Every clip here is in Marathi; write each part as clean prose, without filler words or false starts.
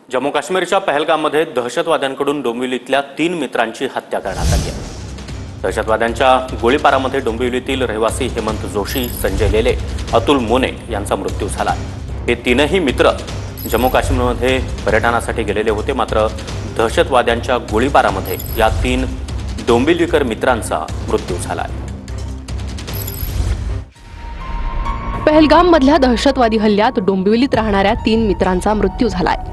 जम्मू काश्मीरच्या पहलगाममध्ये दहशतवाद्यांकडून डोंबिवलीतल्या 3 मित्रांची हत्या करण्यात आली आहे। दहशतवाद्यांच्या गोळीबारामध्ये डोंबिवलीतील रहिवासी हेमंत जोशी, संजय लेले, अतुल मोने यांचा मृत्यू झाला। हे तीनही मित्र जम्मू काश्मीरमध्ये पर्यटनासाठी गेलेले होते, मात्र दहशतवाद्यांच्या गोळीबारामध्ये या 3 डोंबिवलीकर मित्रांचा मृत्यू झाला। पहलगाम मधल्या दहशतवादी हल्ल्यात डोंबिवलीत राहणाऱ्या 3 मित्रांचा मृत्यू झालाय।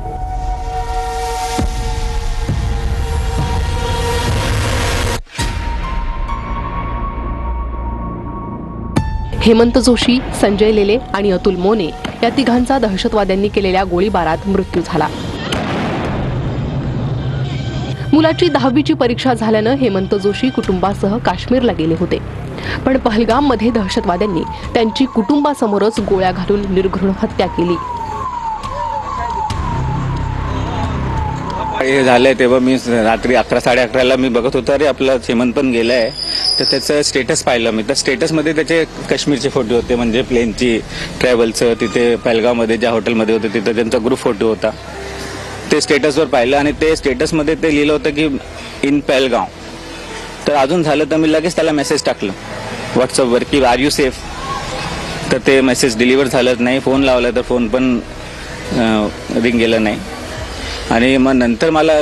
हेमंत जोशी, संजय लेले आणि अतुल मोने या तिघांचा दहशतवाद्यांनी केलेल्या गोळीबारात मृत्यू झाला। मुलाची 10वीची परीक्षा झाल्यानं हेमंत जोशी कुटुंबासह काश्मीरला गेले होते, पण पहलगाम मध्ये दहशतवाद्यांनी त्यांची कुटुंबासमोरच गोळ्या घालून निर्घृण हत्या केली। हे झालंय तेव्हा मी रात्री 11-11:30ला मी बघत होतो, अरे आपला हेमंत पण गेलाय, तर त्याचं स्टेटस पाहिलं मी। तर स्टेटसमध्ये त्याचे काश्मीरचे फोटो होते, म्हणजे प्लेनची ट्रॅव्हलचं, तिथे पहलगाममध्ये ज्या हॉटेलमध्ये होते तिथे त्यांचा ग्रुप फोटो होता। ते स्टेटसवर पाहिलं आणि ते स्टेटसमध्ये ते लिहिलं होतं की इन पहलगाम। तर अजून झालं तर मी लगेच त्याला मेसेज टाकलं व्हॉट्सअपवर की आर यू सेफ। तर ते मेसेज डिलिव्हर झालंच नाही। फोन लावला तर फोन पण रिंग गेलं नाही। आणि मग नंतर मला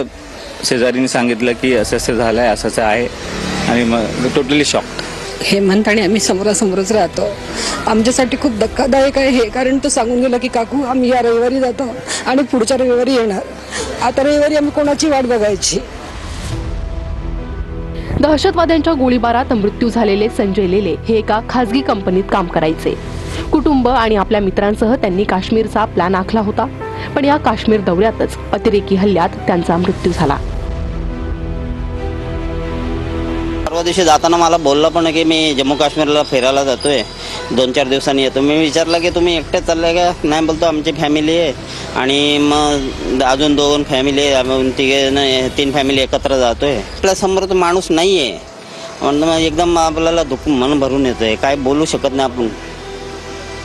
शेजारीने सांगितलं की असं असं झालंय, असंच आहे, आणि मग टोटली शॉक्ड। हेमंत आणि आम्ही समोरासमोरच राहतो। आमच्यासाठी खूप धक्कादायक आहे हे, कारण तो सांगून गेला की काकू आम्ही या रविवारी जातो आणि पुढच्या रविवारी येणार। आता रविवारी आम्ही कोणाची वाट बघायची। दहशतवाद्यांच्या गोळीबारात मृत्यू झालेले संजय लेले हे एका खासगी कंपनीत काम करायचे। कुटुंब आणि आपल्या मित्रांसह त्यांनी काश्मीरचा प्लॅन आखला होता, पण या काश्मीर दौऱ्यातच अतिरेकी हल्ल्यात त्यांचा मृत्यू झाला। परवा दिवशी जाताना मला बोलला पण की मी जम्मू काश्मीरला फिरायला जातोय, 2-4 दिवसांनी येतो। मी विचारलं की तुम्ही एकटेच चालले का? नाही, बोलतो आमची फॅमिली आहे आणि मग अजून 2 फॅमिली आहे, आम्ही 3 फॅमिली एकत्र जातोय। आपल्या समोर तो माणूस नाही आहे म्हणून मग एकदम आपल्याला दुःख मन भरून येतंय, काय बोलू शकत नाही आपण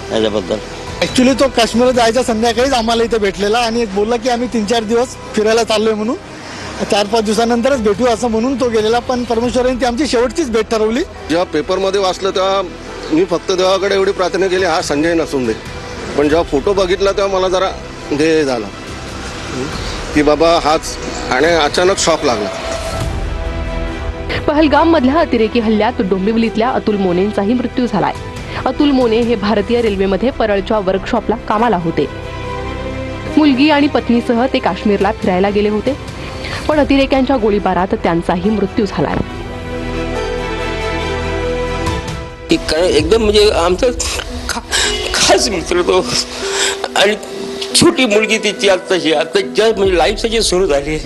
त्याच्याबद्दल। ॲक्च्युली तो काश्मीरला जायच्या संध्याकाळीच आम्हाला इथे भेटलेला आणि बोलला की आम्ही 3-4 दिवस फिरायला चाललोय, म्हणून 4-5 दिवसानंतरच भेटू असं म्हणून तो गेलेला। पण परमेश्वराने ती आमची शेवटचीच भेट ठरवली। जेव्हा पेपरमध्ये वाचलं तेव्हा मी फक्त देवाकडे एवढी प्रार्थना केली, हा संजय नसून दे। पण जेव्हा फोटो बघितला तेव्हा मला जरा हे झालं की बाबा हाच, आणि अचानक शॉक लागला। पहलगाम मधल्या अतिरेकी हल्ल्यात डोंबिवलीतल्या अतुल मोनेंचाही मृत्यू झालाय। अतुल मोने हे भारतीय रेल्वेमध्ये परळच्या वर्कशॉपला कामाला होते। मुलगी आणि पत्नीसह ते काश्मीरला फिरायला गेले होते, पण अतिरेक्यांच्या गोळीबारात त्यांचाही मृत्यू झालाय। एकदम म्हणजे आमचा खास मित्र तो, आणि छोटी मुलगी तिची आत्ताची म्हणजे लाईफ त्याची सुरू झाली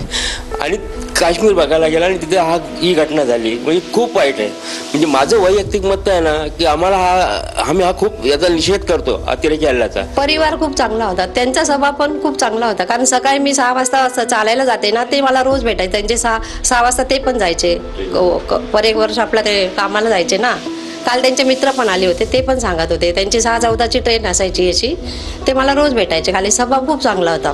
आणि काश्मीर बघायला गेला आणि तिथे ही घटना झाली। म्हणजे खूप वाईट आहे। म्हणजे माझं वैयक्तिक मत आहे ना की आम्ही हा खूप याचा निषेध करतो अतिरेकी हल्ल्याचा। परिवार खूप चांगला होता, त्यांचा स्वभाव पण खूप चांगला होता, कारण सकाळी मी 6 वाजता चालायला जाते ना, ते मला रोज भेटायचे। त्यांचे 6 वाजता ते पण जायचे, पर एक वर्ष आपल्या ते कामाला जायचे ना। काल त्यांचे मित्र पण आले होते, ते पण सांगत होते त्यांची 6:14ची ट्रेन असायची याची, ते मला रोज भेटायचे। खाली स्वभाव खूप चांगला होता।